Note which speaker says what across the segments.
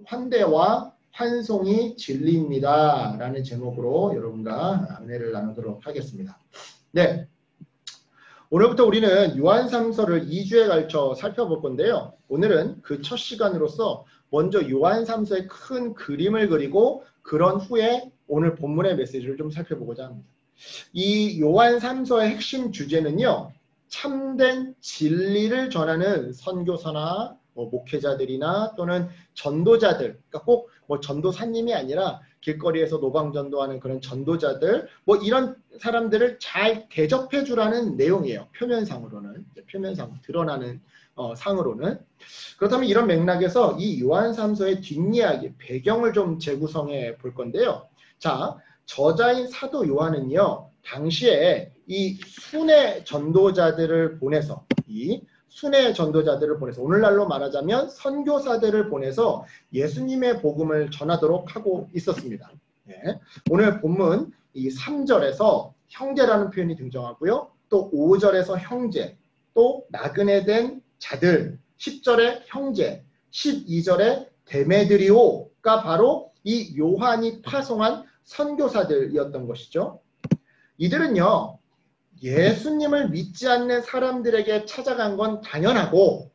Speaker 1: 환대와 환송이 진리입니다. 라는 제목으로 여러분과 은혜를 나누도록 하겠습니다. 네. 오늘부터 우리는 요한3서를 2주에 걸쳐 살펴볼 건데요. 오늘은 그 첫 시간으로서 먼저 요한3서의 큰 그림을 그리고 그런 후에 오늘 본문의 메시지를 좀 살펴보고자 합니다. 이 요한3서의 핵심 주제는요. 참된 진리를 전하는 선교사나 목회자들이나 또는 전도자들, 그러니까 꼭 전도사님이 아니라 길거리에서 노방전도하는 그런 전도자들, 이런 사람들을 잘 대접해 주라는 내용이에요. 표면상으로는, 표면상 드러나는 상으로는. 그렇다면 이런 맥락에서 이 요한3서의 뒷이야기, 배경을 좀 재구성해 볼 건데요. 자, 저자인 사도 요한은요, 당시에 이 순회 전도자들을 보내서 오늘날로 말하자면 선교사들을 보내서 예수님의 복음을 전하도록 하고 있었습니다. 네. 오늘 본문 이 3절에서 형제라는 표현이 등장하고요. 또 5절에서 형제, 또 나그네 된 자들, 10절에 형제, 12절에 데메드리오가 바로 이 요한이 파송한 선교사들이었던 것이죠. 이들은요, 예수님을 믿지 않는 사람들에게 찾아간 건 당연하고,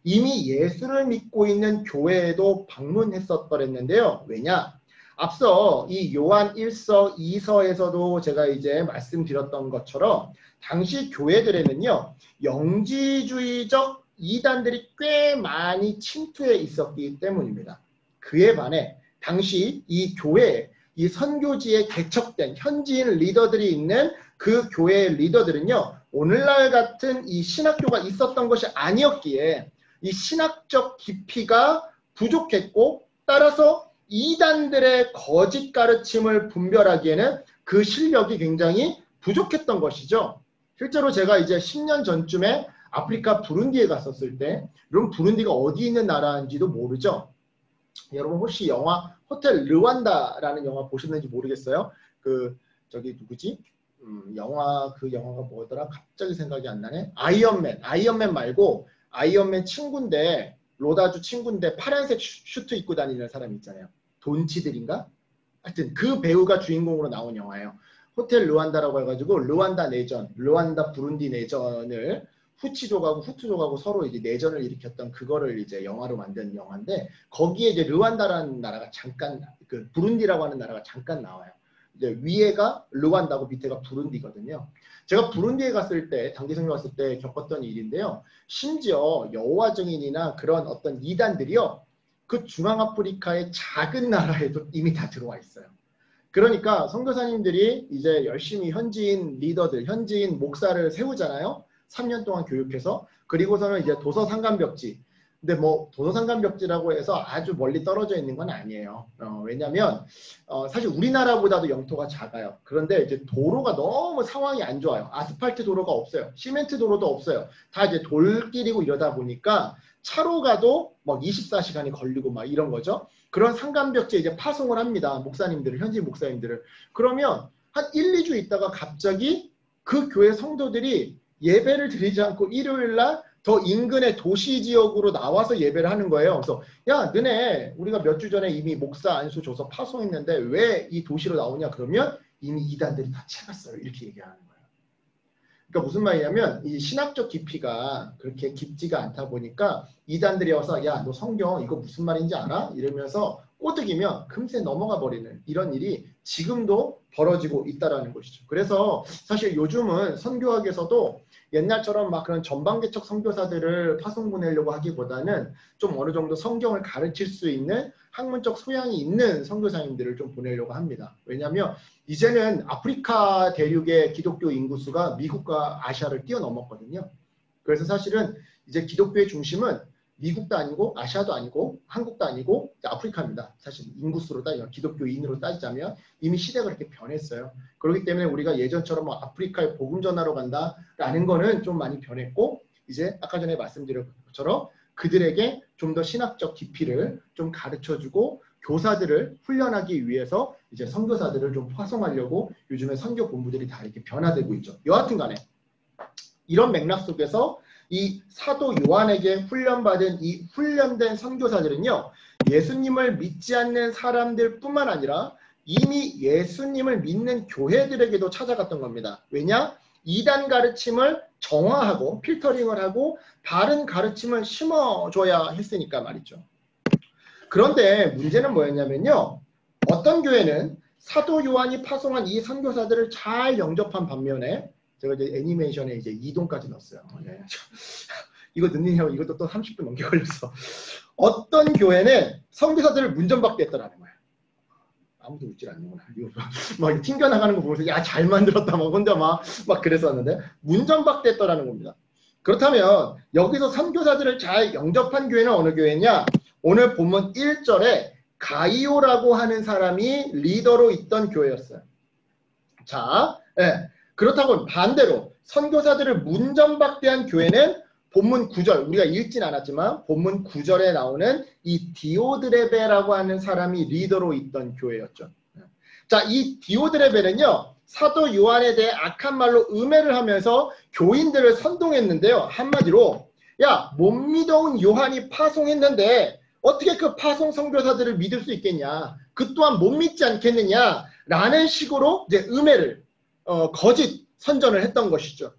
Speaker 1: 이미 예수를 믿고 있는 교회에도 방문했었더랬는데요. 왜냐? 앞서 이 요한 1서, 2서에서도 제가 이제 말씀드렸던 것처럼 당시 교회들에는요, 영지주의적 이단들이 꽤 많이 침투해 있었기 때문입니다. 그에 반해 당시 이 교회에 이 선교지에 개척된 현지인 리더들이 있는 그 교회의 리더들은요, 오늘날 같은 이 신학교가 있었던 것이 아니었기에 이 신학적 깊이가 부족했고, 따라서 이단들의 거짓 가르침을 분별하기에는 그 실력이 굉장히 부족했던 것이죠. 실제로 제가 이제 10년 전쯤에 아프리카 부룬디에 갔었을 때, 여러분 부룬디가 어디 있는 나라인지도 모르죠? 여러분 혹시 영화 호텔 르완다라는 영화 보셨는지 모르겠어요. 저기 누구지? 영화가 뭐더라? 갑자기 생각이 안 나네. 아이언맨 말고 아이언맨 친구인데, 로다주 친구인데 파란색 슈트 입고 다니는 사람 있잖아요. 돈치들인가? 하여튼 그 배우가 주인공으로 나온 영화예요. 호텔 르완다라고 해가지고 르완다 부룬디 내전을 후치족하고 후투족하고 서로 이제 내전을 일으켰던 그거를 이제 영화로 만든 영화인데, 거기에 이제 르완다라는 나라가 잠깐, 부룬디라고 하는 나라가 잠깐 나와요. 이제 위에가 르완다고 밑에가 부룬디거든요. 제가 부룬디에 갔을 때, 단기성교 갔을 때 겪었던 일인데요. 심지어 여호와 증인이나 그런 어떤 이단들이요, 그 중앙아프리카의 작은 나라에도 이미 다 들어와 있어요. 그러니까 선교사님들이 이제 열심히 현지인 리더들, 현지인 목사를 세우잖아요. 3년 동안 교육해서. 그리고서는 이제 도서상관벽지. 근데 도서상관벽지라고 해서 아주 멀리 떨어져 있는 건 아니에요. 왜냐면 사실 우리나라보다도 영토가 작아요. 그런데 이제 도로가 너무 상황이 안 좋아요. 아스팔트 도로가 없어요. 시멘트 도로도 없어요. 다 이제 돌길이고 이러다 보니까 차로 가도 24시간이 걸리고 이런 거죠. 그런 상관벽지에 이제 파송을 합니다. 목사님들을, 현지 목사님들을. 그러면 한 1, 2주 있다가 갑자기 그 교회 성도들이 예배를 드리지 않고 일요일 날 더 인근의 도시 지역으로 나와서 예배를 하는 거예요. 그래서 야, 너네 우리가 몇 주 전에 이미 목사 안수 줘서 파송했는데 왜 이 도시로 나오냐? 그러면 이미 이단들이 다 채갔어요. 이렇게 얘기하는 거예요. 그러니까 무슨 말이냐면 이 신학적 깊이가 그렇게 깊지가 않다 보니까 이단들이 와서 야, 너 성경 이거 무슨 말인지 알아? 이러면서 꼬드기면 금세 넘어가 버리는 이런 일이 지금도 벌어지고 있다라는 것이죠. 그래서 사실 요즘은 선교학에서도 옛날처럼 그런 전방개척 선교사들을 파송 보내려고 하기보다는 좀 어느 정도 성경을 가르칠 수 있는 학문적 소양이 있는 선교사님들을 좀 보내려고 합니다. 왜냐하면 이제는 아프리카 대륙의 기독교 인구수가 미국과 아시아를 뛰어넘었거든요. 그래서 사실은 이제 기독교의 중심은 미국도 아니고 아시아도 아니고 한국도 아니고 아프리카입니다. 사실 인구수로 따지면, 기독교인으로 따지자면 이미 시대가 그렇게 변했어요. 그렇기 때문에 우리가 예전처럼 아프리카에 복음 전하러 간다라는 거는 좀 많이 변했고, 이제 아까 전에 말씀드린 것처럼 그들에게 좀 더 신학적 깊이를 좀 가르쳐주고 교사들을 훈련하기 위해서 이제 선교사들을 좀 파송하려고 요즘에 선교 본부들이 다 이렇게 변화되고 있죠. 여하튼 간에 이런 맥락 속에서 이 사도 요한에게 훈련받은 이 훈련된 선교사들은요, 예수님을 믿지 않는 사람들 뿐만 아니라 이미 예수님을 믿는 교회들에게도 찾아갔던 겁니다. 왜냐? 이단 가르침을 정화하고 필터링을 하고 바른 가르침을 심어줘야 했으니까 말이죠. 그런데 문제는 뭐였냐면요, 어떤 교회는 사도 요한이 파송한 이 선교사들을 잘 영접한 반면에, 제가 이제 애니메이션에 이제 이동까지 넣었어요. 네. 이거 넣느냐고 이것도 또 30분 넘게 걸렸어. 어떤 교회는 선교사들을 문전박대 했더라는 거예요. 아무도 웃질 않는구나. 막 튕겨나가는 거 보면서 야, 잘 만들었다 막 혼자 막 그랬었는데 문전박대 했더라는 겁니다. 그렇다면 여기서 선교사들을 잘 영접한 교회는 어느 교회냐? 오늘 본문 1절에 가이오라고 하는 사람이 리더로 있던 교회였어요. 자, 네. 그렇다고 반대로 선교사들을 문전박대한 교회는 본문 9절, 우리가 읽진 않았지만 본문 9절에 나오는 이 디오드레베라고 하는 사람이 리더로 있던 교회였죠. 자, 이 디오드레베는요, 사도 요한에 대해 악한 말로 음해를 하면서 교인들을 선동했는데요. 한마디로, 야, 못 믿어온 요한이 파송했는데 어떻게 그 파송 선교사들을 믿을 수 있겠냐? 그 또한 못 믿지 않겠느냐? 라는 식으로 이제 음해를, 거짓 선전을 했던 것이죠.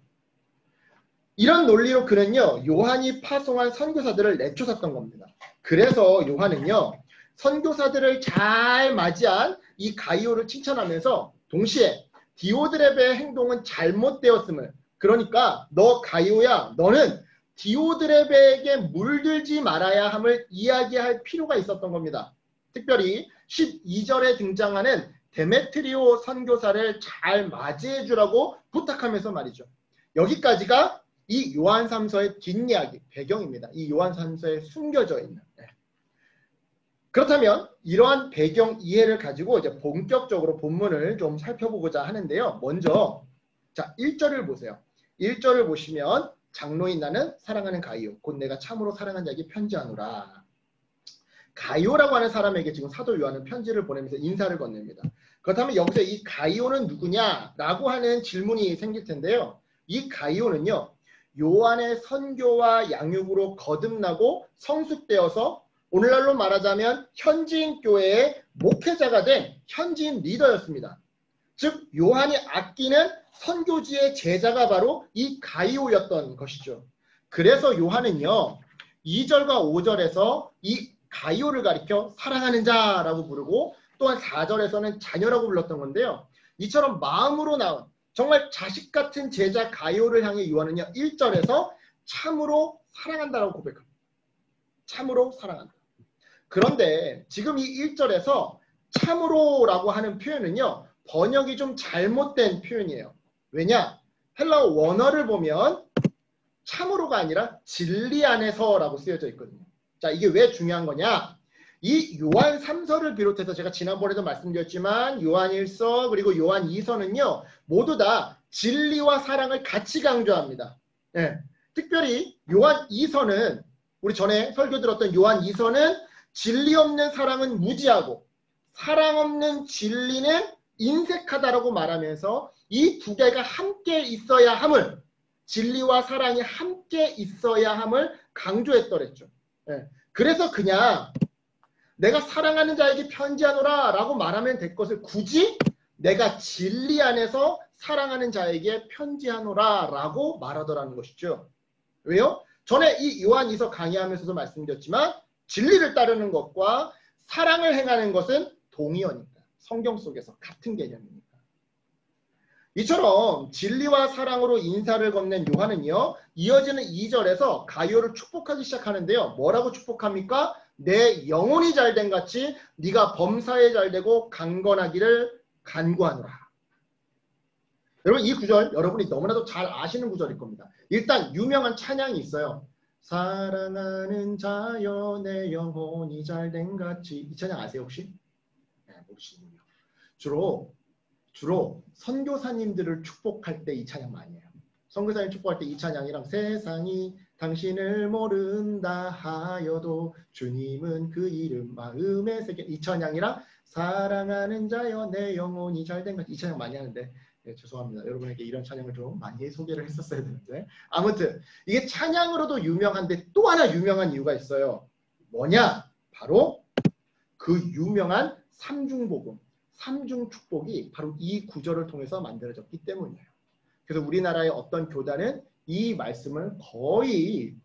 Speaker 1: 이런 논리로 그는요, 요한이 파송한 선교사들을 내쫓았던 겁니다. 그래서 요한은요, 선교사들을 잘 맞이한 이 가이오를 칭찬하면서 동시에 디오드레베의 행동은 잘못되었음을, 그러니까 너 가이오야, 너는 디오드레베에게 물들지 말아야 함을 이야기할 필요가 있었던 겁니다. 특별히 12절에 등장하는 데메트리오 선교사를 잘 맞이해 주라고 부탁하면서 말이죠. 여기까지가 이 요한 3서의 뒷이야기, 배경입니다. 이 요한 3서에 숨겨져 있는. 그렇다면 이러한 배경 이해를 가지고 이제 본격적으로 본문을 좀 살펴보고자 하는데요. 먼저 자 1절을 보세요. 1절을 보시면 장로인 나는 사랑하는 가이오, 곧 내가 참으로 사랑하는 자에게 편지하노라. 가이오라고 하는 사람에게 지금 사도 요한은 편지를 보내면서 인사를 건넵니다. 그렇다면 여기서 이 가이오는 누구냐라고 하는 질문이 생길 텐데요. 이 가이오는요, 요한의 선교와 양육으로 거듭나고 성숙되어서 오늘날로 말하자면 현지인 교회의 목회자가 된 현지인 리더였습니다. 즉 요한이 아끼는 선교지의 제자가 바로 이 가이오였던 것이죠. 그래서 요한은요 2절과 5절에서 이 가이오를 가리켜 사랑하는 자라고 부르고 또한 4절에서는 자녀라고 불렀던 건데요. 이처럼 마음으로 나온 정말 자식 같은 제자 가이오를 향해 요한은요 1절에서 참으로 사랑한다라고 고백합니다. 참으로 사랑한다. 그런데 지금 이 1절에서 참으로라고 하는 표현은요 번역이 좀 잘못된 표현이에요. 왜냐? 헬라어 원어를 보면 참으로가 아니라 진리 안에서라고 쓰여져 있거든요. 자, 이게 왜 중요한 거냐? 이 요한 3서를 비롯해서 제가 지난번에도 말씀드렸지만 요한 1서 그리고 요한 2서는요 모두 다 진리와 사랑을 같이 강조합니다. 네. 특별히 요한 2서는 우리 전에 설교 들었던 요한 2서는 진리 없는 사랑은 무지하고 사랑 없는 진리는 인색하다라고 말하면서 이 두 개가 함께 있어야 함을, 진리와 사랑이 함께 있어야 함을 강조했더랬죠. 네. 그래서 그냥 내가 사랑하는 자에게 편지하노라 라고 말하면 될 것을 굳이 내가 진리 안에서 사랑하는 자에게 편지하노라 라고 말하더라는 것이죠. 왜요? 전에 이 요한 2서 강의하면서도 말씀드렸지만 진리를 따르는 것과 사랑을 행하는 것은 동의어니까. 성경 속에서 같은 개념입니다. 이처럼 진리와 사랑으로 인사를 건넨 요한은요. 이어지는 2절에서 가이오를 축복하기 시작하는데요. 뭐라고 축복합니까? 내 영혼이 잘된 같이 네가 범사에 잘되고 강건하기를 간구하노라. 여러분 이 구절 여러분이 너무나도 잘 아시는 구절일 겁니다. 일단 유명한 찬양이 있어요. 사랑하는 자여 내 영혼이 잘된 같이. 이 찬양 아세요 혹시? 네, 모르시는군요. 주로 선교사님들을 축복할 때 이 찬양 많이 해요. 선교사님 축복할 때 이 찬양이랑 세상이 당신을 모른다 하여도 주님은 그 이름 마음에 새겨, 이 찬양이랑 사랑하는 자여 내 영혼이 잘된 것, 이 찬양 많이 하는데 네, 죄송합니다. 여러분에게 이런 찬양을 좀 많이 소개를 했었어야 되는데 아무튼 이게 찬양으로도 유명한데 또 하나 유명한 이유가 있어요. 뭐냐? 바로 그 유명한 삼중복음, 삼중축복이 바로 이 구절을 통해서 만들어졌기 때문이에요. 그래서 우리나라의 어떤 교단은 이 말씀을 거의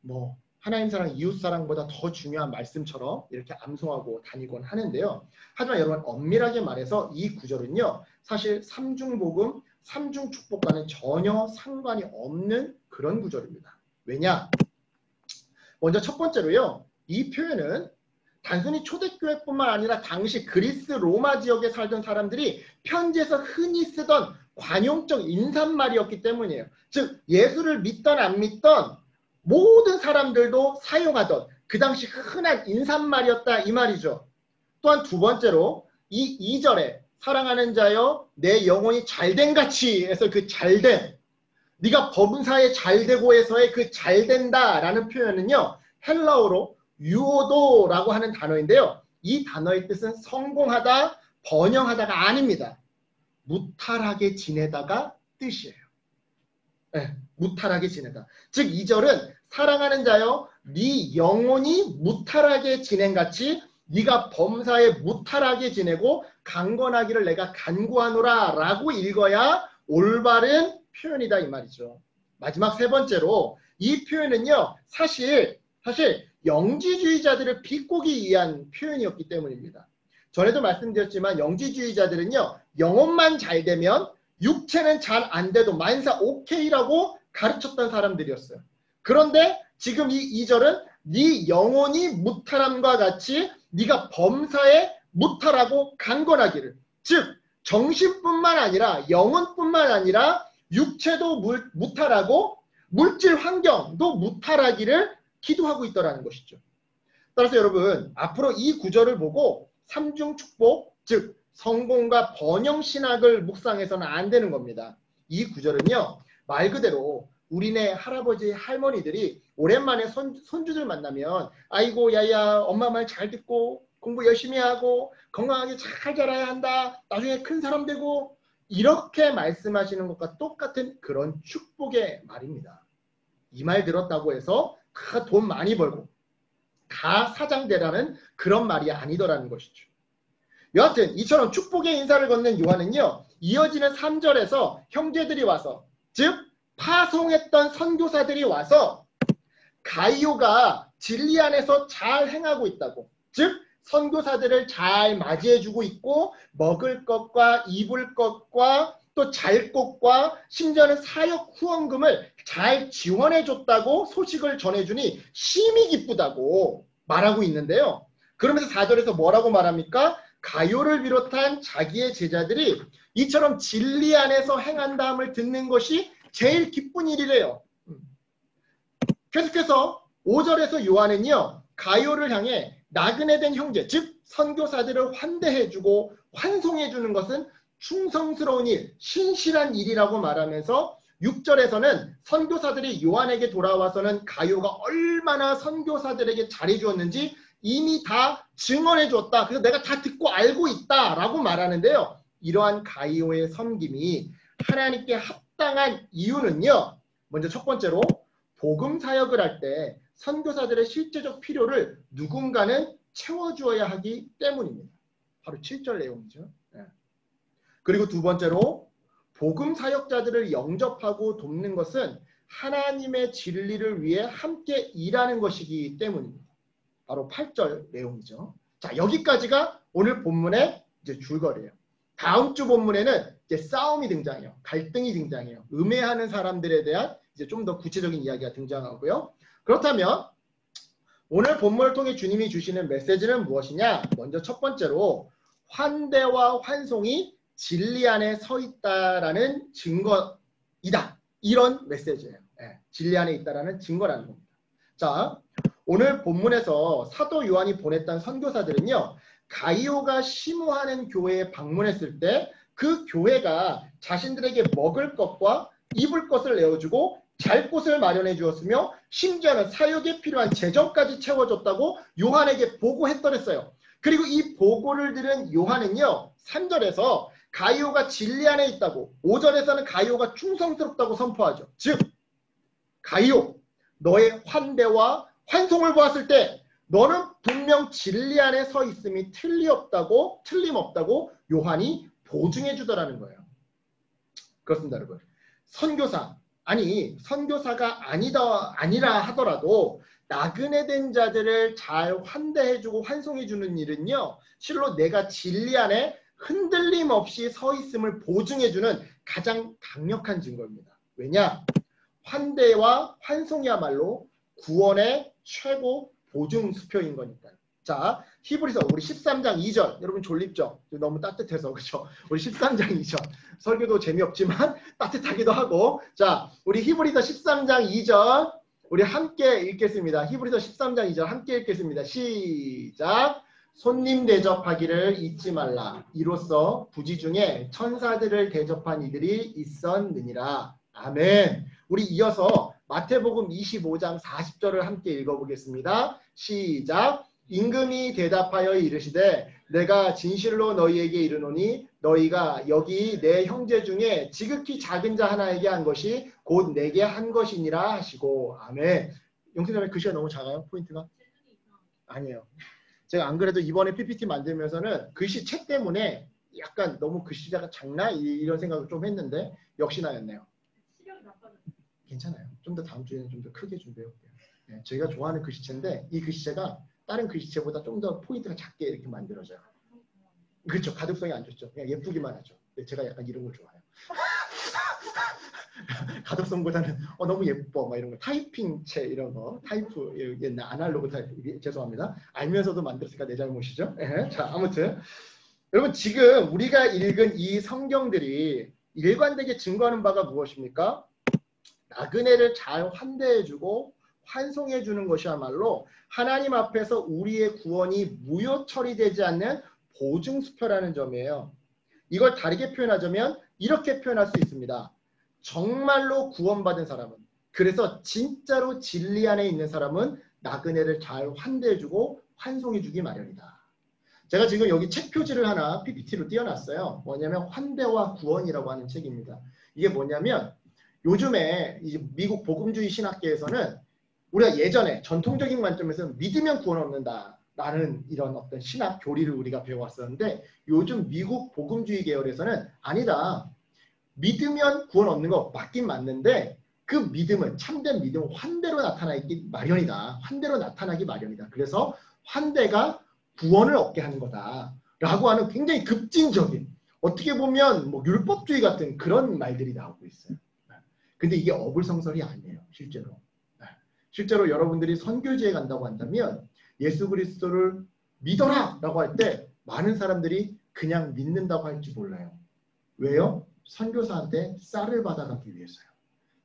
Speaker 1: 뭐 하나님 사랑, 이웃 사랑보다 더 중요한 말씀처럼 이렇게 암송하고 다니곤 하는데요. 하지만 여러분 엄밀하게 말해서 이 구절은요. 사실 삼중복음, 삼중축복과는 전혀 상관이 없는 그런 구절입니다. 왜냐? 먼저 첫 번째로요. 이 표현은 단순히 초대교회뿐만 아니라 당시 그리스 로마 지역에 살던 사람들이 편지에서 흔히 쓰던 관용적 인사말이었기 때문이에요. 즉 예수를 믿던 안 믿던 모든 사람들도 사용하던 그 당시 흔한 인사말이었다 이 말이죠. 또한 두 번째로 이 2절에 사랑하는 자여 내 영혼이 잘된 같이 해서 그 잘된 네가 범사에 잘되고 해서의 그 잘된다 라는 표현은요. 헬라어로 유오도라고 하는 단어인데요. 이 단어의 뜻은 성공하다, 번영하다가 아닙니다. 무탈하게 지내다가 뜻이에요. 네, 무탈하게 지내다. 즉 2절은 사랑하는 자여 네 영혼이 무탈하게 지낸같이 네가 범사에 무탈하게 지내고 강건하기를 내가 간구하노라 라고 읽어야 올바른 표현이다 이 말이죠. 마지막 세 번째로 이 표현은요. 사실 영지주의자들을 비꼬기 위한 표현이었기 때문입니다. 전에도 말씀드렸지만 영지주의자들은요. 영혼만 잘 되면 육체는 잘 안 돼도 만사 오케이라고 가르쳤던 사람들이었어요. 그런데 지금 이 2절은 네 영혼이 무탈함과 같이 네가 범사에 무탈하고 강건하기를 즉 정신뿐만 아니라 영혼뿐만 아니라 육체도 무탈하고 물질 환경도 무탈하기를 기도하고 있더라는 것이죠. 따라서 여러분 앞으로 이 구절을 보고 삼중축복 즉 성공과 번영신학을 묵상해서는 안 되는 겁니다. 이 구절은요. 말 그대로 우리네 할아버지 할머니들이 오랜만에 손주들 만나면 아이고 야야 엄마 말 잘 듣고 공부 열심히 하고 건강하게 잘 자라야 한다. 나중에 큰 사람 되고 이렇게 말씀하시는 것과 똑같은 그런 축복의 말입니다. 이 말 들었다고 해서 다 돈 많이 벌고 다 사장 되라는 그런 말이 아니더라는 것이죠. 여하튼 이처럼 축복의 인사를 건넨 요한은요. 이어지는 3절에서 형제들이 와서 즉 파송했던 선교사들이 와서 가이오가 진리 안에서 잘 행하고 있다고 즉 선교사들을 잘 맞이해주고 있고 먹을 것과 입을 것과 또 잘 곳과 심지어는 사역 후원금을 잘 지원해줬다고 소식을 전해주니 심히 기쁘다고 말하고 있는데요. 그러면서 4절에서 뭐라고 말합니까? 가요를 비롯한 자기의 제자들이 이처럼 진리 안에서 행한다함을 듣는 것이 제일 기쁜 일이래요. 계속해서 5절에서 요한은요. 가요를 향해 나그네 된 형제 즉 선교사들을 환대해주고 환송해주는 것은 충성스러운 일, 신실한 일이라고 말하면서 6절에서는 선교사들이 요한에게 돌아와서는 가요가 얼마나 선교사들에게 잘해주었는지 이미 다 증언해 줬다. 그래서 내가 다 듣고 알고 있다 라고 말하는데요. 이러한 가이오의 섬김이 하나님께 합당한 이유는요. 먼저 첫 번째로 복음 사역을 할 때 선교사들의 실제적 필요를 누군가는 채워주어야 하기 때문입니다. 바로 7절 내용이죠. 그리고 두 번째로 복음 사역자들을 영접하고 돕는 것은 하나님의 진리를 위해 함께 일하는 것이기 때문입니다. 바로 8절 내용이죠. 자, 여기까지가 오늘 본문의 이제 줄거리예요. 다음 주 본문에는 이제 싸움이 등장해요. 갈등이 등장해요. 음해하는 사람들에 대한 이제 좀 더 구체적인 이야기가 등장하고요. 그렇다면 오늘 본문을 통해 주님이 주시는 메시지는 무엇이냐? 먼저 첫 번째로 환대와 환송이 진리 안에 서 있다라는 증거이다. 이런 메시지예요. 진리 안에 있다라는 증거라는 겁니다. 자, 오늘 본문에서 사도 요한이 보냈던 선교사들은요. 가이오가 심호하는 교회에 방문했을 때 그 교회가 자신들에게 먹을 것과 입을 것을 내어주고 잘 곳을 마련해 주었으며 심지어는 사역에 필요한 재정까지 채워줬다고 요한에게 보고했더랬어요. 그리고 이 보고를 들은 요한은요. 3절에서 가이오가 진리 안에 있다고 5절에서는 가이오가 충성스럽다고 선포하죠. 즉 가이오 너의 환대와 환송을 보았을 때 너는 분명 진리 안에 서 있음이 틀림없다고 요한이 보증해 주더라는 거예요. 그렇습니다, 여러분. 선교사가 아니라 하더라도 나그네 된 자들을 잘 환대해주고 환송해주는 일은요, 실로 내가 진리 안에 흔들림 없이 서 있음을 보증해주는 가장 강력한 증거입니다. 왜냐? 환대와 환송이야말로 구원의 최고 보증 수표인 거니까요. 자, 히브리서 우리 13장 2절. 여러분 졸립죠? 너무 따뜻해서 그렇죠? 우리 13장 2절. 설교도 재미없지만 따뜻하기도 하고. 자, 우리 히브리서 13장 2절 우리 함께 읽겠습니다. 히브리서 13장 2절 함께 읽겠습니다. 시작. 손님 대접하기를 잊지 말라. 이로써 부지 중에 천사들을 대접한 이들이 있었느니라. 아멘. 우리 이어서 마태복음 25장 40절을 함께 읽어보겠습니다. 시작. 임금이 대답하여 이르시되 내가 진실로 너희에게 이르노니 너희가 여기 내 형제 중에 지극히 작은 자 하나에게 한 것이 곧 내게 한 것이니라 하시고. 아멘. 영생자매 글씨가 너무 작아요? 포인트가? 아니에요. 제가 안 그래도 이번에 PPT 만들면서는 글씨책 때문에 약간 너무 글씨가 작나? 이런 생각을 좀 했는데 역시나였네요. 괜찮아요. 좀 더 다음 주에는 좀 더 크게 준비해볼게요. 네, 저희가 좋아하는 글씨체인데 이 글씨체가 다른 글씨체보다 좀 더 포인트가 작게 이렇게 만들어져요. 그렇죠. 가독성이 안 좋죠. 그냥 예쁘기만 하죠. 제가 약간 이런 걸 좋아해요. 가독성보다는 너무 예뻐 막 이런 거 타이핑체 이런 거 타이프 옛날 아날로그 타이프 죄송합니다. 알면서도 만들었으니까 내 잘못이죠. 네, 자 아무튼 여러분 지금 우리가 읽은 이 성경들이 일관되게 증거하는 바가 무엇입니까? 나그네를 잘 환대해주고 환송해주는 것이야말로 하나님 앞에서 우리의 구원이 무효 처리되지 않는 보증수표라는 점이에요. 이걸 다르게 표현하자면 이렇게 표현할 수 있습니다. 정말로 구원받은 사람은, 그래서 진짜로 진리 안에 있는 사람은 나그네를 잘 환대해주고 환송해주기 마련이다. 제가 지금 여기 책 표지를 하나 PPT로 띄워놨어요. 뭐냐면 환대와 구원이라고 하는 책입니다. 이게 뭐냐면 요즘에 이제 미국 복음주의 신학계에서는 우리가 예전에 전통적인 관점에서 믿으면 구원 얻는다라는 이런 어떤 신학 교리를 우리가 배워왔었는데 요즘 미국 복음주의 계열에서는 아니다. 믿으면 구원 얻는 거 맞긴 맞는데 그 믿음은 참된 믿음은 환대로 나타나기 마련이다. 환대로 나타나기 마련이다. 그래서 환대가 구원을 얻게 하는 거다라고 하는 굉장히 급진적인 어떻게 보면 뭐 율법주의 같은 그런 말들이 나오고 있어요. 근데 이게 어불성설이 아니에요. 실제로. 실제로 여러분들이 선교지에 간다고 한다면 예수 그리스도를 믿어라 라고 할 때 많은 사람들이 그냥 믿는다고 할지 몰라요. 왜요? 선교사한테 쌀을 받아가기 위해서요.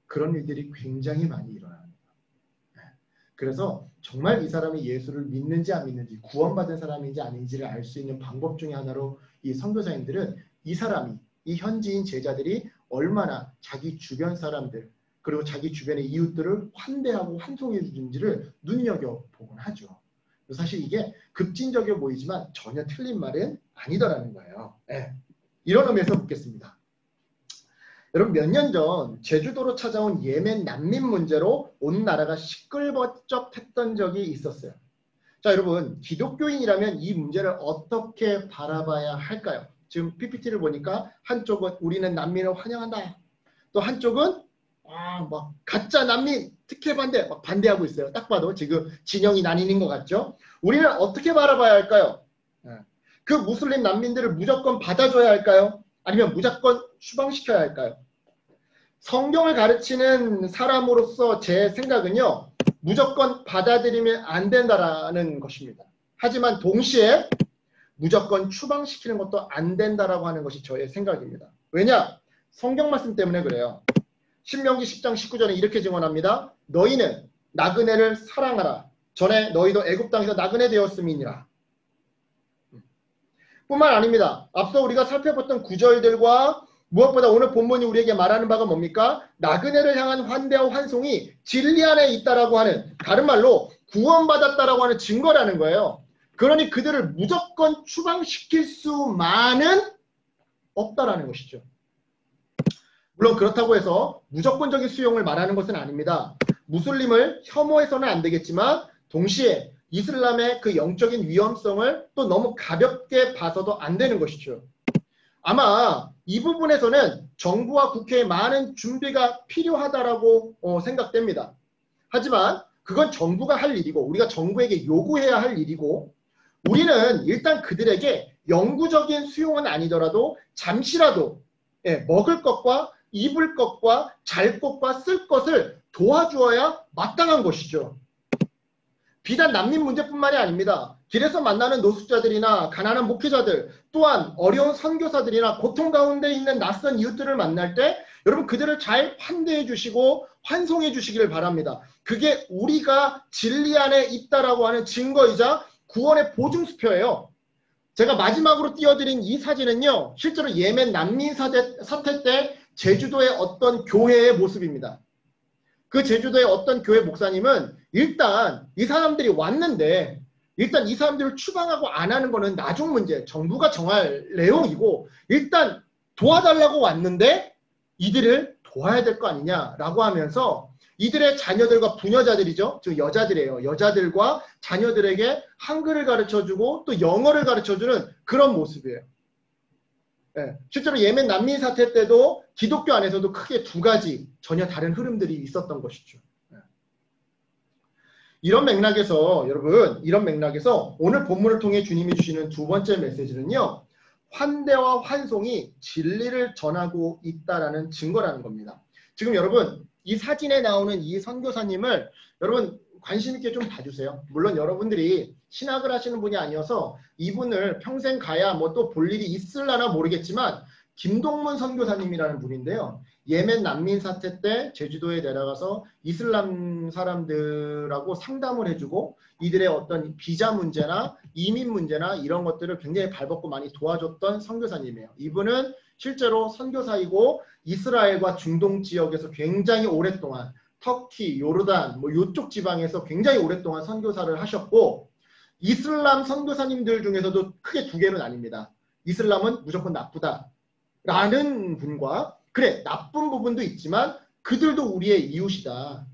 Speaker 1: 그런 일들이 굉장히 많이 일어납니다. 그래서 정말 이 사람이 예수를 믿는지 안 믿는지 구원받은 사람인지 아닌지를 알 수 있는 방법 중에 하나로 이 선교사님들은 이 사람이 이 현지인 제자들이 얼마나 자기 주변 사람들 그리고 자기 주변의 이웃들을 환대하고 환송해 주는지를 눈여겨보곤 하죠. 사실 이게 급진적이어 보이지만 전혀 틀린 말은 아니더라는 거예요. 네. 이런 의미에서 묻겠습니다. 여러분 몇 년 전 제주도로 찾아온 예멘 난민 문제로 온 나라가 시끌벅적했던 적이 있었어요. 자 여러분 기독교인이라면 이 문제를 어떻게 바라봐야 할까요? 지금 PPT를 보니까 한쪽은 우리는 난민을 환영한다. 또 한쪽은 막 가짜 난민 특혜 반대 막 반대하고 있어요. 딱 봐도 지금 진영이 나뉘는 것 같죠? 우리는 어떻게 바라봐야 할까요? 그 무슬림 난민들을 무조건 받아줘야 할까요? 아니면 무조건 추방시켜야 할까요? 성경을 가르치는 사람으로서 제 생각은요. 무조건 받아들이면 안 된다라는 것입니다. 하지만 동시에 무조건 추방시키는 것도 안 된다라고 하는 것이 저의 생각입니다. 왜냐? 성경 말씀 때문에 그래요. 신명기 10장 19절에 이렇게 증언합니다. 너희는 나그네를 사랑하라. 전에 너희도 애굽 땅에서 나그네 되었음이니라. 뿐만 아닙니다. 앞서 우리가 살펴봤던 구절들과 무엇보다 오늘 본문이 우리에게 말하는 바가 뭡니까? 나그네를 향한 환대와 환송이 진리 안에 있다라고 하는 다른 말로 구원받았다라고 하는 증거라는 거예요. 그러니 그들을 무조건 추방시킬 수만은 없다라는 것이죠. 물론 그렇다고 해서 무조건적인 수용을 말하는 것은 아닙니다. 무슬림을 혐오해서는 안 되겠지만 동시에 이슬람의 그 영적인 위험성을 또 너무 가볍게 봐서도 안 되는 것이죠. 아마 이 부분에서는 정부와 국회에 많은 준비가 필요하다라고 생각됩니다. 하지만 그건 정부가 할 일이고 우리가 정부에게 요구해야 할 일이고 우리는 일단 그들에게 영구적인 수용은 아니더라도 잠시라도 먹을 것과 입을 것과 잘 것과 쓸 것을 도와주어야 마땅한 것이죠. 비단 난민 문제뿐만이 아닙니다. 길에서 만나는 노숙자들이나 가난한 목회자들 또한 어려운 선교사들이나 고통 가운데 있는 낯선 이웃들을 만날 때 여러분 그들을 잘 환대해 주시고 환송해 주시기를 바랍니다. 그게 우리가 진리 안에 있다라고 하는 증거이자 구원의 보증수표예요. 제가 마지막으로 띄워드린 이 사진은요. 실제로 예멘 난민 사태 때 제주도의 어떤 교회의 모습입니다. 그 제주도의 어떤 교회 목사님은 일단 이 사람들이 왔는데 일단 이 사람들을 추방하고 안 하는 거는 나중 문제, 정부가 정할 내용이고 일단 도와달라고 왔는데 이들을 도와야 될 거 아니냐라고 하면서 이들의 자녀들과 부녀자들이죠. 즉 여자들이에요. 여자들과 자녀들에게 한글을 가르쳐주고 또 영어를 가르쳐주는 그런 모습이에요. 네. 실제로 예멘 난민 사태 때도 기독교 안에서도 크게 두 가지 전혀 다른 흐름들이 있었던 것이죠. 네. 이런 맥락에서 여러분 이런 맥락에서 오늘 본문을 통해 주님이 주시는 두 번째 메시지는요. 환대와 환송이 진리를 전하고 있다라는 증거라는 겁니다. 지금 여러분 이 사진에 나오는 이 선교사님을 여러분 관심 있게 좀 봐주세요. 물론 여러분들이 신학을 하시는 분이 아니어서 이분을 평생 가야 뭐 또 볼 일이 있을라나 모르겠지만 김동문 선교사님이라는 분인데요. 예멘 난민 사태 때 제주도에 내려가서 이슬람 사람들하고 상담을 해주고 이들의 어떤 비자 문제나 이민 문제나 이런 것들을 굉장히 발벗고 많이 도와줬던 선교사님이에요. 이분은 실제로 선교사이고 이스라엘과 중동 지역에서 굉장히 오랫동안 터키, 요르단 뭐 이쪽 지방에서 굉장히 오랫동안 선교사를 하셨고 이슬람 선교사님들 중에서도 크게 두 개는 아닙니다. 이슬람은 무조건 나쁘다라는 분과 그래 나쁜 부분도 있지만 그들도 우리의 이웃이다.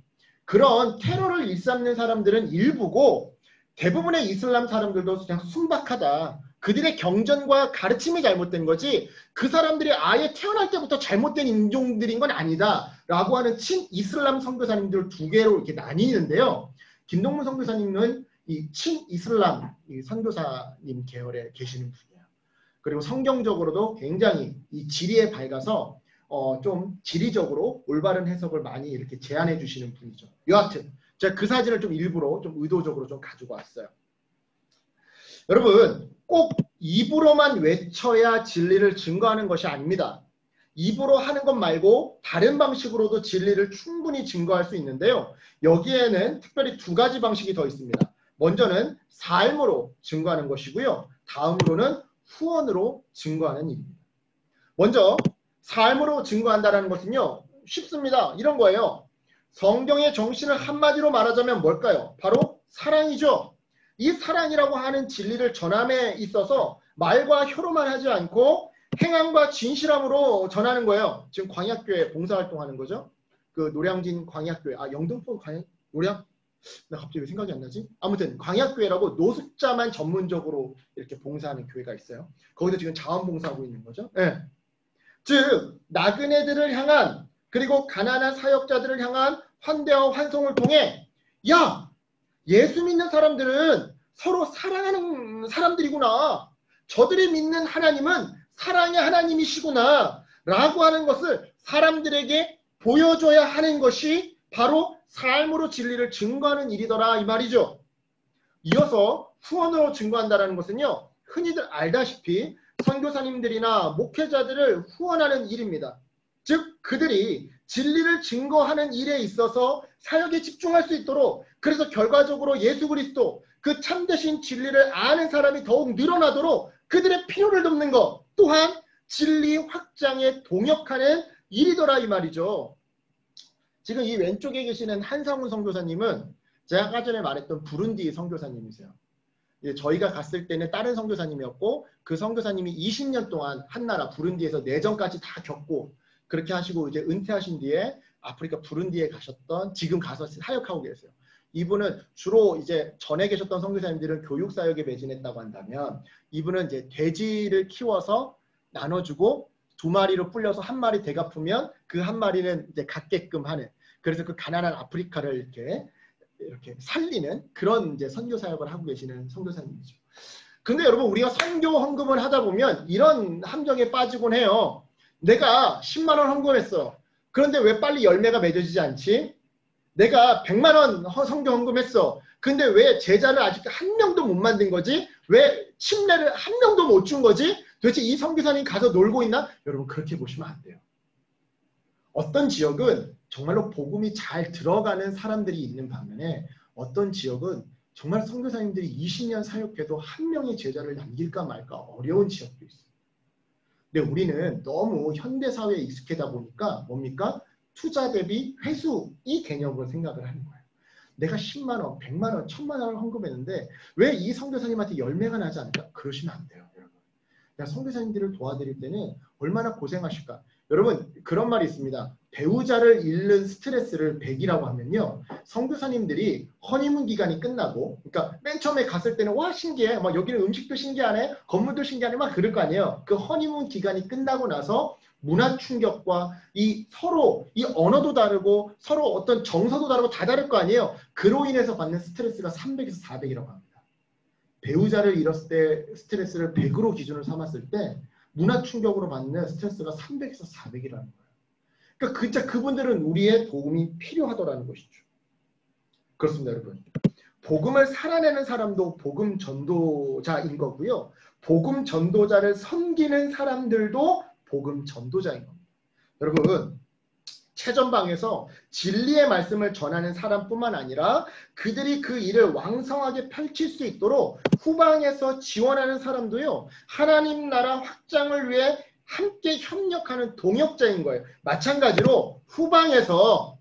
Speaker 1: 그런 테러를 일삼는 사람들은 일부고 대부분의 이슬람 사람들도 그냥 순박하다. 그들의 경전과 가르침이 잘못된 거지 그 사람들이 아예 태어날 때부터 잘못된 인종들인 건 아니다 라고 하는 친이슬람 선교사님들 두 개로 이렇게 나뉘는데요. 김동문 선교사님은 이 친이슬람 선교사님 계열에 계시는 분이에요. 그리고 성경적으로도 굉장히 이 지리에 밝아서 좀 지리적으로 올바른 해석을 많이 이렇게 제안해 주시는 분이죠. 여하튼 제가 그 사진을 좀 일부러 좀 의도적으로 좀 가지고 왔어요. 여러분 꼭 입으로만 외쳐야 진리를 증거하는 것이 아닙니다. 입으로 하는 것 말고 다른 방식으로도 진리를 충분히 증거할 수 있는데요. 여기에는 특별히 두 가지 방식이 더 있습니다. 먼저는 삶으로 증거하는 것이고요. 다음으로는 후언으로 증거하는 일입니다. 먼저 삶으로 증거한다는 것은요. 쉽습니다. 이런 거예요. 성경의 정신을 한마디로 말하자면 뭘까요? 바로 사랑이죠. 이 사랑이라고 하는 진리를 전함에 있어서 말과 혀로만 하지 않고 행함과 진실함으로 전하는 거예요. 지금 광약교회 봉사활동하는 거죠. 그 노량진 광약교회, 영등포 노량? 나 갑자기 왜 생각이 안 나지? 아무튼 광약교회라고 노숙자만 전문적으로 이렇게 봉사하는 교회가 있어요. 거기서 지금 자원봉사하고 있는 거죠. 네. 즉 나그네들을 향한 그리고 가난한 사역자들을 향한 환대와 환송을 통해 야! 예수 믿는 사람들은 서로 사랑하는 사람들이구나. 저들이 믿는 하나님은 사랑의 하나님이시구나. 라고 하는 것을 사람들에게 보여줘야 하는 것이 바로 삶으로 진리를 증거하는 일이더라 이 말이죠. 이어서 후언으로 증거한다는 것은요. 흔히들 알다시피 선교사님들이나 목회자들을 후원하는 일입니다. 즉 그들이 진리를 증거하는 일에 있어서 사역에 집중할 수 있도록 그래서 결과적으로 예수 그리스도 그 참되신 진리를 아는 사람이 더욱 늘어나도록 그들의 필요를 돕는 것 또한 진리 확장에 동역하는 일이더라 이 말이죠. 지금 이 왼쪽에 계시는 한상훈 선교사님은 제가 아까 전에 말했던 부룬디 선교사님이세요. 이제 저희가 갔을 때는 다른 선교사님이었고 그 선교사님이 20년 동안 한 나라 부룬디에서 내전까지 다 겪고 그렇게 하시고 이제 은퇴하신 뒤에 아프리카 부룬디에 가셨던 지금 가서 사역하고 계세요. 이분은 주로 이제 전에 계셨던 선교사님들은 교육 사역에 매진했다고 한다면 이분은 이제 돼지를 키워서 나눠주고 2마리로 불려서 1마리 되갚으면 그 1마리는 이제 갖게끔 하는 그래서 그 가난한 아프리카를 이렇게 살리는 그런 이제 선교 사역을 하고 계시는 선교사님이죠. 근데 여러분 우리가 선교 헌금을 하다 보면 이런 함정에 빠지곤 해요. 내가 10만 원 헌금했어. 그런데 왜 빨리 열매가 맺어지지 않지? 내가 100만 원 선교 헌금했어. 근데 왜 제자를 아직 한 명도 못 만든 거지? 왜 침례를 한 명도 못 준 거지? 도대체 이 선교사님 가서 놀고 있나? 여러분 그렇게 보시면 안 돼요. 어떤 지역은 정말로 복음이 잘 들어가는 사람들이 있는 반면에 어떤 지역은 정말 선교사님들이 20년 사역해도 한 명의 제자를 남길까 말까 어려운 지역도 있어요. 근데 우리는 너무 현대사회에 익숙하다 보니까 뭡니까? 투자 대비 회수 이 개념으로 생각을 하는 거예요. 내가 10만 원, 100만 원, 1000만 원을 헌금했는데 왜 이 선교사님한테 열매가 나지 않을까? 그러시면 안 돼요. 여러분. 선교사님들을 도와드릴 때는 얼마나 고생하실까? 여러분 그런 말이 있습니다. 배우자를 잃는 스트레스를 100이라고 하면요. 선교사님들이 허니문 기간이 끝나고 그러니까 맨 처음에 갔을 때는 와 신기해. 막 여기는 음식도 신기하네. 건물도 신기하네. 막 그럴 거 아니에요. 그 허니문 기간이 끝나고 나서 문화 충격과 이 서로 이 언어도 다르고 서로 어떤 정서도 다르고 다 다를 거 아니에요. 그로 인해서 받는 스트레스가 300에서 400이라고 합니다. 배우자를 잃었을 때 스트레스를 100으로 기준을 삼았을 때 문화 충격으로 받는 스트레스가 300에서 400이라는 거예요. 그러니까 진짜 그분들은 우리의 도움이 필요하더라는 것이죠. 그렇습니다, 여러분. 복음을 살아내는 사람도 복음 전도자인 거고요. 복음 전도자를 섬기는 사람들도 복음 전도자인 겁니다. 여러분, 최전방에서 진리의 말씀을 전하는 사람뿐만 아니라 그들이 그 일을 왕성하게 펼칠 수 있도록 후방에서 지원하는 사람도요. 하나님 나라 확장을 위해 함께 협력하는 동역자인 거예요. 마찬가지로 후방에서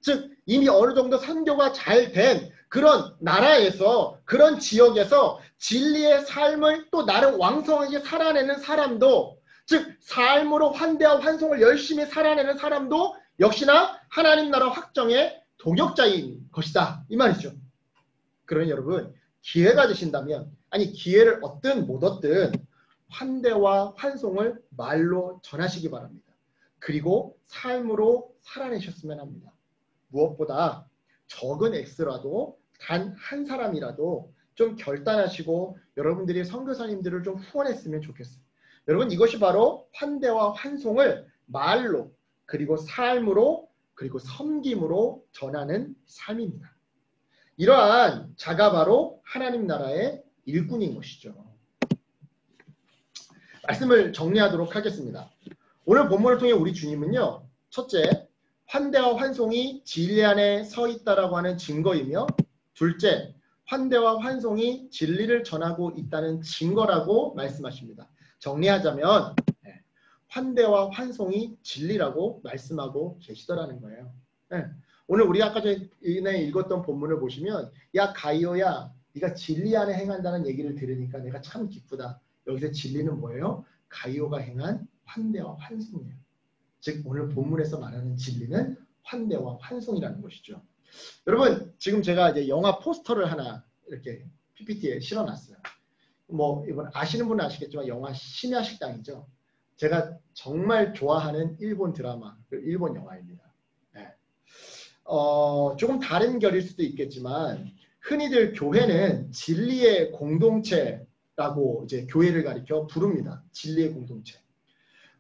Speaker 1: 즉 이미 어느 정도 선교가 잘 된 그런 나라에서 그런 지역에서 진리의 삶을 또 나름 왕성하게 살아내는 사람도 즉 삶으로 환대와 환송을 열심히 살아내는 사람도 역시나 하나님 나라 확정의 동역자인 것이다. 이 말이죠. 그러니 여러분 기회가 되신다면 아니 기회를 얻든 못 얻든 환대와 환송을 말로 전하시기 바랍니다. 그리고 삶으로 살아내셨으면 합니다. 무엇보다 적은 X라도 단 한 사람이라도 좀 결단하시고 여러분들이 선교사님들을 좀 후원했으면 좋겠어요. 여러분 이것이 바로 환대와 환송을 말로 그리고 삶으로 그리고 섬김으로 전하는 삶입니다. 이러한 자가 바로 하나님 나라의 일꾼인 것이죠. 말씀을 정리하도록 하겠습니다. 오늘 본문을 통해 우리 주님은요. 첫째, 환대와 환송이 진리 안에 서 있다라고 하는 증거이며 둘째, 환대와 환송이 진리를 전하고 있다는 증거라고 말씀하십니다. 정리하자면 환대와 환송이 진리라고 말씀하고 계시더라는 거예요. 네. 오늘 우리 아까 전에 읽었던 본문을 보시면 야 가이오야 네가 진리 안에 행한다는 얘기를 들으니까 내가 참 기쁘다. 여기서 진리는 뭐예요? 가이오가 행한 환대와 환송이에요. 즉 오늘 본문에서 말하는 진리는 환대와 환송이라는 것이죠. 여러분 지금 제가 이제 영화 포스터를 하나 이렇게 PPT에 실어놨어요. 뭐 이번 아시는 분은 아시겠지만 영화 심야 식당이죠. 제가 정말 좋아하는 일본 드라마, 일본 영화입니다. 네. 조금 다른 결일 수도 있겠지만 흔히들 교회는 진리의 공동체라고 이제 교회를 가리켜 부릅니다. 진리의 공동체.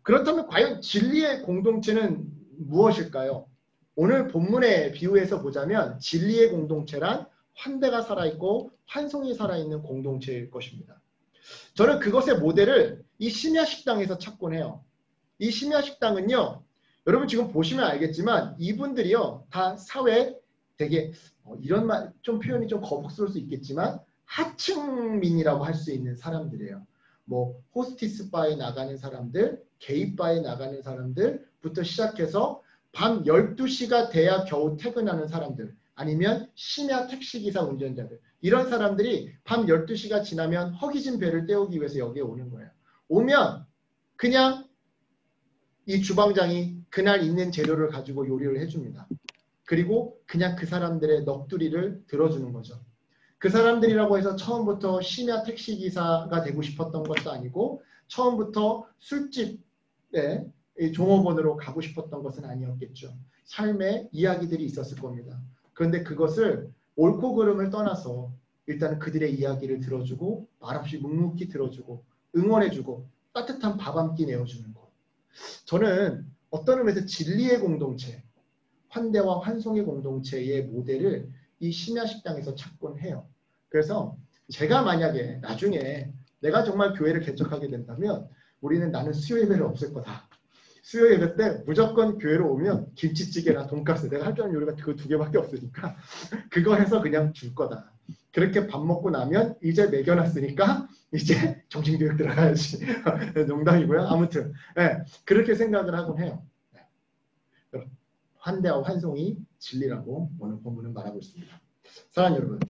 Speaker 1: 그렇다면 과연 진리의 공동체는 무엇일까요? 오늘 본문의 비유에서 보자면 진리의 공동체란 환대가 살아있고 환송이 살아있는 공동체일 것입니다. 저는 그것의 모델을 이 심야식당에서 찾곤 해요. 이 심야식당은요. 여러분 지금 보시면 알겠지만 이분들이요. 다 사회 되게 이런 말 좀 표현이 좀 거북스러울 수 있겠지만 하층민이라고 할 수 있는 사람들이에요. 뭐 호스티스 바에 나가는 사람들, 게이 바에 나가는 사람들부터 시작해서 밤 12시가 돼야 겨우 퇴근하는 사람들 아니면 심야 택시기사 운전자들 이런 사람들이 밤 12시가 지나면 허기진 배를 때우기 위해서 여기에 오는 거예요. 오면 그냥 이 주방장이 그날 있는 재료를 가지고 요리를 해줍니다. 그리고 그냥 그 사람들의 넋두리를 들어주는 거죠. 그 사람들이라고 해서 처음부터 심야 택시기사가 되고 싶었던 것도 아니고 처음부터 술집에 종업원으로 가고 싶었던 것은 아니었겠죠. 삶의 이야기들이 있었을 겁니다. 그런데 그것을 옳고 그름을 떠나서 일단 그들의 이야기를 들어주고 말없이 묵묵히 들어주고 응원해주고 따뜻한 밥 한 끼 내어주는 것. 저는 어떤 의미에서 진리의 공동체, 환대와 환송의 공동체의 모델을 이 심야식당에서 찾곤 해요. 그래서 제가 만약에 나중에 내가 정말 교회를 개척하게 된다면 우리는 나는 수요 예배를 없앨 거다. 수요 예배 때 무조건 교회로 오면 김치찌개나 돈가스, 내가 할 줄 아는 요리가 그 두 개밖에 없으니까 그거 해서 그냥 줄 거다. 그렇게 밥 먹고 나면 이제 먹여놨으니까 이제 정신교육 들어가야지. 농담이고요. 아무튼 네, 그렇게 생각을 하곤 해요. 네. 환대와 환송이 진리라고 오늘 본문은 말하고 있습니다. 사랑하는 여러분,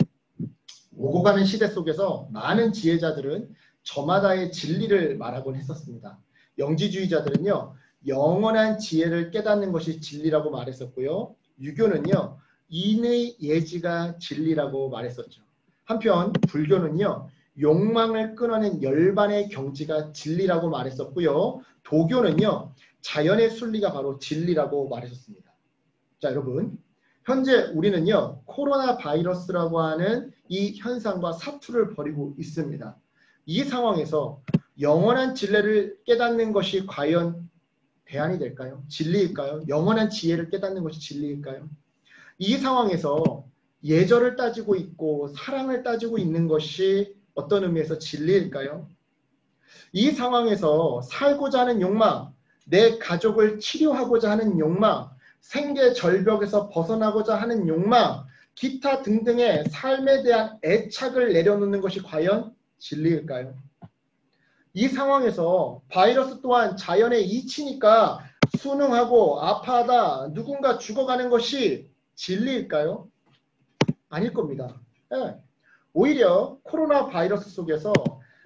Speaker 1: 오고 가는 시대 속에서 많은 지혜자들은 저마다의 진리를 말하곤 했었습니다. 영지주의자들은요, 영원한 지혜를 깨닫는 것이 진리라고 말했었고요. 유교는요, 인의 예지가 진리라고 말했었죠. 한편 불교는요, 욕망을 끊어낸 열반의 경지가 진리라고 말했었고요. 도교는요, 자연의 순리가 바로 진리라고 말했었습니다. 자, 여러분, 현재 우리는요, 코로나 바이러스라고 하는 이 현상과 사투를 벌이고 있습니다. 이 상황에서 영원한 진리를 깨닫는 것이 과연 대안이 될까요? 진리일까요? 영원한 지혜를 깨닫는 것이 진리일까요? 이 상황에서 예절을 따지고 있고 사랑을 따지고 있는 것이 어떤 의미에서 진리일까요? 이 상황에서 살고자 하는 욕망, 내 가족을 치료하고자 하는 욕망, 생계 절벽에서 벗어나고자 하는 욕망, 기타 등등의 삶에 대한 애착을 내려놓는 것이 과연 진리일까요? 이 상황에서 바이러스 또한 자연의 이치니까 순응하고 아파하다 누군가 죽어가는 것이 진리일까요? 아닐 겁니다. 네. 오히려 코로나 바이러스 속에서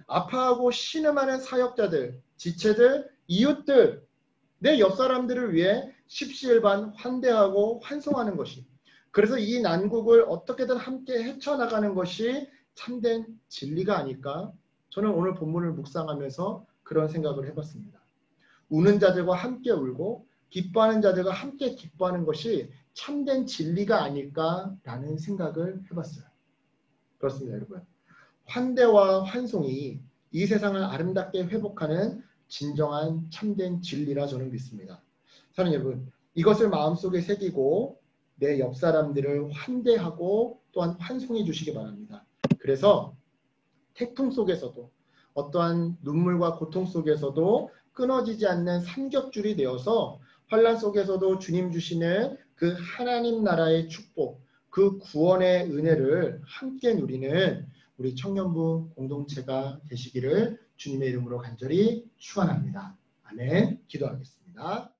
Speaker 1: 아파하고 신음하는 사역자들, 지체들, 이웃들, 내 옆 사람들을 위해 십시일반 환대하고 환송하는 것이, 그래서 이 난국을 어떻게든 함께 헤쳐나가는 것이 참된 진리가 아닐까? 저는 오늘 본문을 묵상하면서 그런 생각을 해봤습니다. 우는 자들과 함께 울고 기뻐하는 자들과 함께 기뻐하는 것이 참된 진리가 아닐까라는 생각을 해봤어요. 그렇습니다, 여러분. 환대와 환송이 이 세상을 아름답게 회복하는 진정한 참된 진리라 저는 믿습니다. 사랑하는 여러분, 이것을 마음속에 새기고 내 옆 사람들을 환대하고 또한 환송해 주시기 바랍니다. 그래서 태풍 속에서도 어떠한 눈물과 고통 속에서도 끊어지지 않는 삼겹줄이 되어서 환난 속에서도 주님 주시는 그 하나님 나라의 축복, 그 구원의 은혜를 함께 누리는 우리 청년부 공동체가 되시기를 주님의 이름으로 간절히 축원합니다. 아멘. 기도하겠습니다.